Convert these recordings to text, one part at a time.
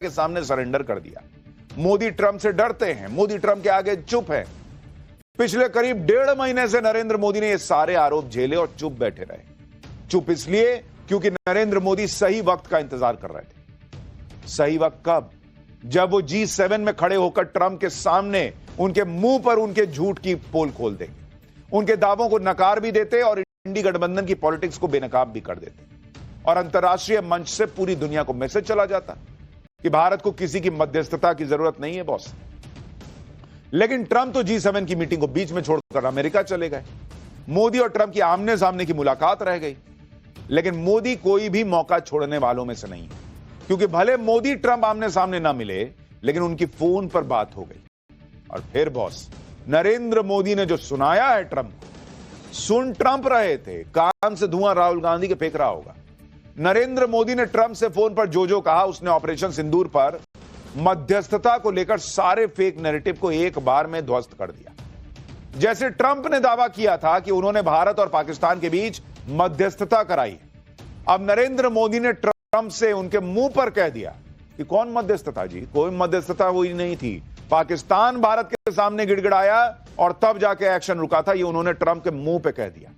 के सामने सरेंडर कर दिया। मोदी ट्रंप से डरते हैं, मोदी ट्रंप के आगे चुप है। पिछले करीब 1.5 महीने से नरेंद्र मोदी ने ये सारे आरोप झेले और चुप बैठे रहे। चुप इसलिए क्योंकि नरेंद्र मोदी सही वक्त का इंतजार कर रहे थे। सही वक्त कब? जब वो G7 में खड़े होकर ट्रंप के सामने उनके मुंह पर उनके झूठ की पोल खोल देंगे, उनके दावों को नकार भी देते और इंडी गठबंधन की पॉलिटिक्स को बेनकाब भी कर देते और अंतर्राष्ट्रीय मंच से पूरी दुनिया को मैसेज चला जाता कि भारत को किसी की मध्यस्थता की जरूरत नहीं है बॉस। लेकिन ट्रंप तो G7 की मीटिंग को बीच में छोड़कर अमेरिका चले गए। मोदी और ट्रंप की आमने सामने की मुलाकात रह गई। लेकिन मोदी कोई भी मौका छोड़ने वालों में से नहीं है, क्योंकि भले मोदी ट्रंप आमने सामने ना मिले, लेकिन उनकी फोन पर बात हो गई। और फिर बॉस, नरेंद्र मोदी ने जो सुनाया है ट्रंप को, सुन ट्रंप रहे थे, कान से धुआं राहुल गांधी के फेंक रहा होगा। नरेंद्र मोदी ने ट्रंप से फोन पर जो कहा, उसने ऑपरेशन सिंदूर पर मध्यस्थता को लेकर सारे फेक नैरेटिव को एक बार में ध्वस्त कर दिया। जैसे ट्रंप ने दावा किया था कि उन्होंने भारत और पाकिस्तान के बीच मध्यस्थता कराई, अब नरेंद्र मोदी ने ट्रंप से उनके मुंह पर कह दिया कि कौन मध्यस्थता जी, कोई मध्यस्थता हुई नहीं थी। पाकिस्तान भारत के सामने गिड़गिड़ाया और तब जाके एक्शन रुका था, ये उन्होंने ट्रंप के मुंह पे कह दिया।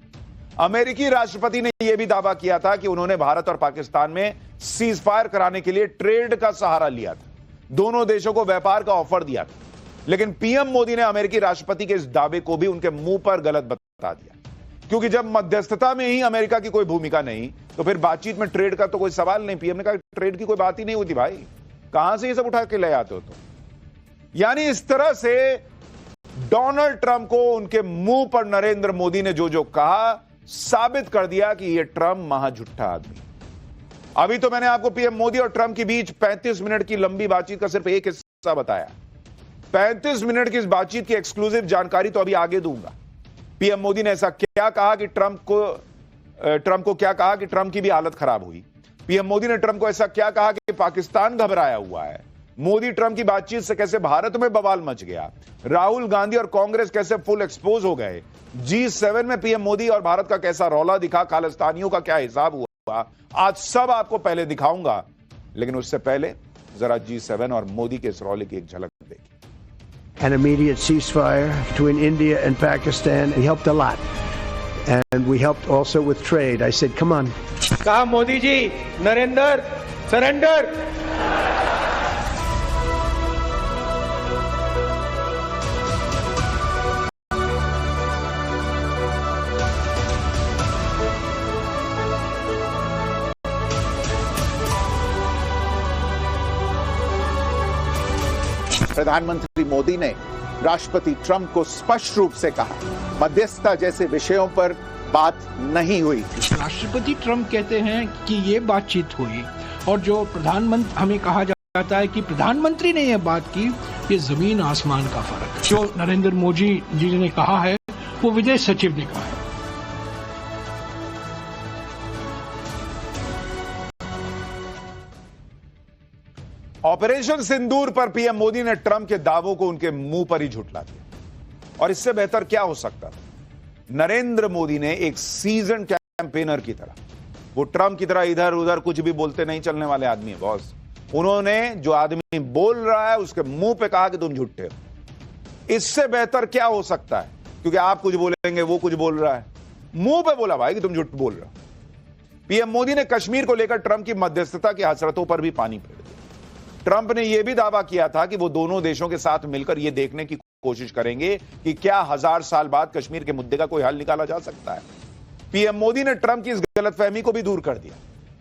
अमेरिकी राष्ट्रपति ने यह भी दावा किया था कि उन्होंने भारत और पाकिस्तान में सीज फायर कराने के लिए ट्रेड का सहारा लिया था, दोनों देशों को व्यापार का ऑफर दिया था। लेकिन पीएम मोदी ने अमेरिकी राष्ट्रपति के इस दावे को भी उनके मुंह पर गलत बता दिया, क्योंकि जब मध्यस्थता में ही अमेरिका की कोई भूमिका नहीं, तो फिर बातचीत में ट्रेड का तो कोई सवाल नहीं। पीएम ने कहा ट्रेड की कोई बात ही नहीं होती भाई, कहां से ये सब उठा के ले आते हो तो। यानी इस तरह से डोनाल्ड ट्रंप को उनके मुंह पर नरेंद्र मोदी ने जो कहा, साबित कर दिया कि यह ट्रंप महाझुट्ठा आदमी। अभी तो मैंने आपको पीएम मोदी और ट्रंप के बीच 35 मिनट की लंबी बातचीत का सिर्फ एक हिस्सा बताया। 35 मिनट की इस बातचीत की एक्सक्लूसिव जानकारी तो अभी आगे दूंगा। पीएम मोदी ने ऐसा क्या कहा कि ट्रंप को क्या कहा कि ट्रंप की भी हालत खराब हुई। पीएम मोदी ने ट्रंप को ऐसा क्या कहा कि पाकिस्तान घबराया हुआ है। मोदी ट्रंप की बातचीत से कैसे भारत में बवाल मच गया, राहुल गांधी और कांग्रेस कैसे फुल एक्सपोज हो गए, G7 में पीएम मोदी और भारत का कैसा रौला दिखा, खालिस्तानियों का क्या हिसाब हुआ, आज सब आपको पहले दिखाऊंगा। लेकिन उससे पहले जरा G7 और मोदी के इस रौले की एक झलक देखिए। An immediate ceasefire between India and Pakistan. We helped a lot. And we helped also with trade. I said, come on. कहा मोदी जी, नरेंद्र सरेंडर। प्रधानमंत्री मोदी ने राष्ट्रपति ट्रंप को स्पष्ट रूप से कहा, मध्यस्थता जैसे विषयों पर बात नहीं हुई। राष्ट्रपति ट्रंप कहते हैं कि ये बातचीत हुई, और जो प्रधानमंत्री हमें कहा जाता है कि प्रधानमंत्री ने यह बात की, ये जमीन आसमान का फर्क है। जो नरेंद्र मोदी जी ने कहा है वो विदेश सचिव ने कहा है। ऑपरेशन सिंदूर पर पीएम मोदी ने ट्रंप के दावों को उनके मुंह पर ही झुठला दिया। और इससे बेहतर क्या हो सकता था? नरेंद्र मोदी ने एक सीजन कैंपेनर की तरह, वो ट्रंप की तरह इधर उधर कुछ भी बोलते नहीं चलने वाले आदमी है बॉस। उन्होंने जो आदमी बोल रहा है उसके मुंह पे कहा कि तुम झूठे हो। इससे बेहतर क्या हो सकता है? क्योंकि आप कुछ बोलेंगे, वो कुछ बोल रहा है, मुंह पे बोला भाई कि तुम झूठ बोल रहे हो। पीएम मोदी ने कश्मीर को लेकर ट्रंप की मध्यस्थता की हसरतों पर भी पानी फेर दिया। ट्रंप ने यह भी दावा किया था कि वो दोनों देशों के साथ मिलकर यह देखने की कोशिश करेंगे कि क्या 1000 साल बाद कश्मीर के मुद्दे का कोई हल निकाला जा सकता है। पीएम मोदी ने ट्रंप की इस गलतफहमी को भी दूर कर दिया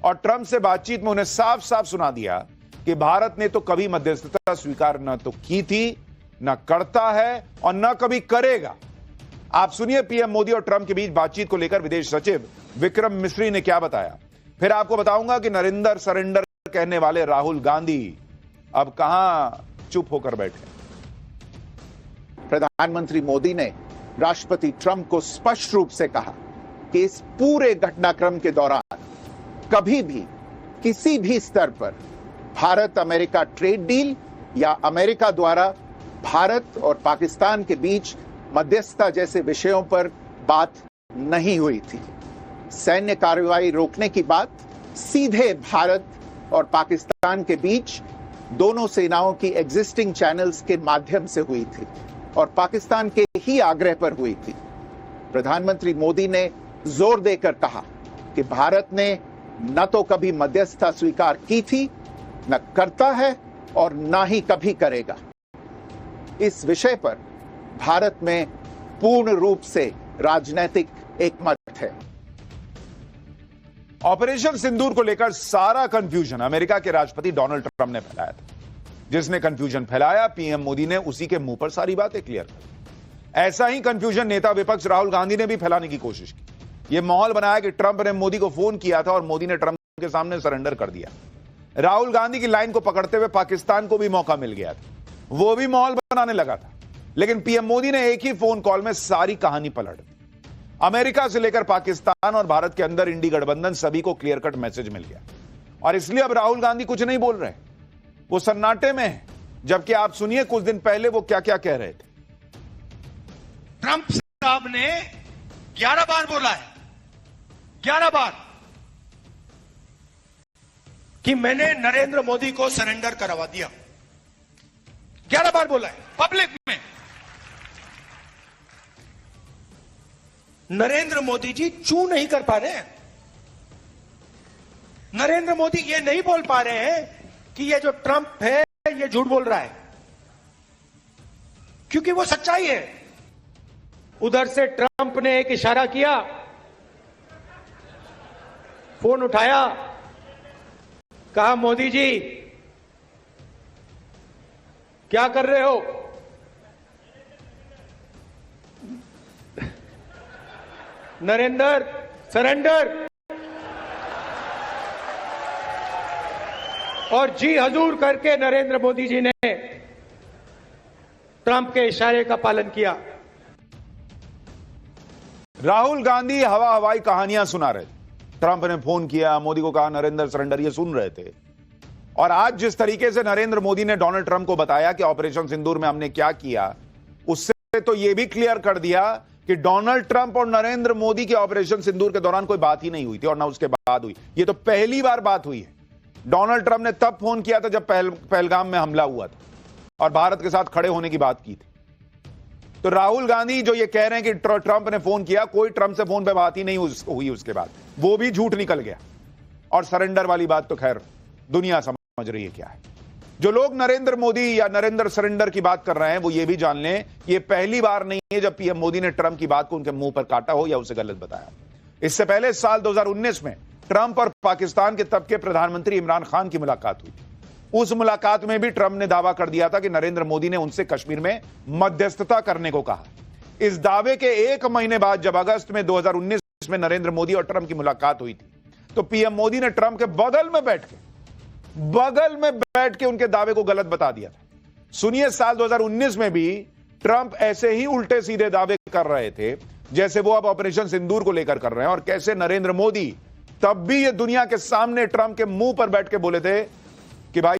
और ट्रंप से बातचीत में उन्हें साफ साफ सुना दिया कि भारत ने तो कभी मध्यस्थता स्वीकार न तो की थी, न करता है और न कभी करेगा। आप सुनिए पीएम मोदी और ट्रंप के बीच बातचीत को लेकर विदेश सचिव विक्रम मिस्री ने क्या बताया। फिर आपको बताऊंगा कि नरेंद्र सरेंडर कहने वाले राहुल गांधी अब कहां चुप होकर बैठे। प्रधानमंत्री मोदी ने राष्ट्रपति ट्रंप को स्पष्ट रूप से कहा कि इस पूरे घटनाक्रम के दौरान कभी भी किसी भी स्तर पर भारत अमेरिका ट्रेड डील या अमेरिका द्वारा भारत और पाकिस्तान के बीच मध्यस्थता जैसे विषयों पर बात नहीं हुई थी। सैन्य कार्रवाई रोकने की बात सीधे भारत और पाकिस्तान के बीच दोनों सेनाओं की एग्जिस्टिंग चैनल्स के माध्यम से हुई थी और पाकिस्तान के ही आग्रह पर हुई थी। प्रधानमंत्री मोदी ने जोर देकर कहा कि भारत ने न तो कभी मध्यस्थता स्वीकार की थी, न करता है और न ही कभी करेगा। इस विषय पर भारत में पूर्ण रूप से राजनीतिक एकमत है। ऑपरेशन सिंदूर को लेकर सारा कंफ्यूजन अमेरिका के राष्ट्रपति डोनाल्ड ट्रंप ने फैलाया था। जिसने कंफ्यूजन फैलाया, पीएम मोदी ने उसी के मुंह पर सारी बातें क्लियर कर। ऐसा ही कंफ्यूजन नेता विपक्ष राहुल गांधी ने भी फैलाने की कोशिश की। यह माहौल बनाया कि ट्रंप ने मोदी को फोन किया था और मोदी ने ट्रंप के सामने सरेंडर कर दिया। राहुल गांधी की लाइन को पकड़ते हुए पाकिस्तान को भी मौका मिल गया था, वो भी माहौल बनाने लगा था। लेकिन पीएम मोदी ने एक ही फोन कॉल में सारी कहानी पलट दी। अमेरिका से लेकर पाकिस्तान और भारत के अंदर इंडी गठबंधन सभी को क्लियर कट मैसेज मिल गया और इसलिए अब राहुल गांधी कुछ नहीं बोल रहे, वो सन्नाटे में है। जबकि आप सुनिए कुछ दिन पहले वो क्या क्या कह रहे थे। ट्रंप साहब ने 11 बार बोला है, 11 बार, कि मैंने नरेंद्र मोदी को सरेंडर करवा दिया। 11 बार बोला है पब्लिक में। नरेंद्र मोदी जी चू नहीं कर पा रहे हैं। नरेंद्र मोदी ये नहीं बोल पा रहे हैं कि ये जो ट्रंप है ये झूठ बोल रहा है, क्योंकि वो सच्चाई है। उधर से ट्रंप ने एक इशारा किया, फोन उठाया, कहा मोदी जी क्या कर रहे हो? नरेंद्र सरेंडर। और जी हजूर करके नरेंद्र मोदी जी ने ट्रंप के इशारे का पालन किया। राहुल गांधी हवा हवाई कहानियां सुना रहे थे। ट्रंप ने फोन किया, मोदी को कहा नरेंद्र सरेंडर, ये सुन रहे थे। और आज जिस तरीके से नरेंद्र मोदी ने डोनाल्ड ट्रंप को बताया कि ऑपरेशन सिंदूर में हमने क्या किया, उससे तो यह भी क्लियर कर दिया कि डोनाल्ड ट्रंप और नरेंद्र मोदी के ऑपरेशन सिंदूर के दौरान कोई बात ही नहीं हुई थी और ना उसके बाद हुई। यह तो पहली बार बात हुई है। डोनाल्ड ट्रंप ने तब फोन किया था जब पहलगाम में हमला हुआ था और भारत के साथ खड़े होने की बात की थी। तो राहुल गांधी जो ये कह रहे हैं कि ट्रंप ने फोन किया, कोई ट्रंप से फोन पे बात ही नहीं हुई उसके बाद, वो भी झूठ निकल गया। और सरेंडर वाली बात तो खैर दुनिया समझ रही है क्या है। जो लोग नरेंद्र मोदी या नरेंद्र सरेंडर की बात कर रहे हैं वो ये भी जान लें, ये पहली बार नहीं है जब पीएम मोदी ने ट्रंप की बात को उनके मुंह पर काटा हो या उसे गलत बताया। इससे पहले साल 2019 में ट्रंप और पाकिस्तान के तब के प्रधानमंत्री इमरान खान की मुलाकात हुई। उस मुलाकात में भी ट्रंप ने दावा कर दिया था कि नरेंद्र मोदी ने उनसे कश्मीर में मध्यस्थता करने को कहा। इस दावे के एक महीने बाद जब अगस्त में 2019 में नरेंद्र मोदी और ट्रंप की मुलाकात हुई थी, तो पीएम मोदी ने ट्रंप के बगल में बैठ के उनके दावे को गलत बता दिया था। सुनिए, साल 2019 में भी ट्रंप ऐसे ही उल्टे सीधे दावे कर रहे थे जैसे वो अब ऑपरेशन सिंदूर को लेकर कर रहे हैं, और कैसे नरेंद्र मोदी तब भी ये दुनिया के सामने ट्रंप के मुंह पर बैठ के बोले थे कि भाई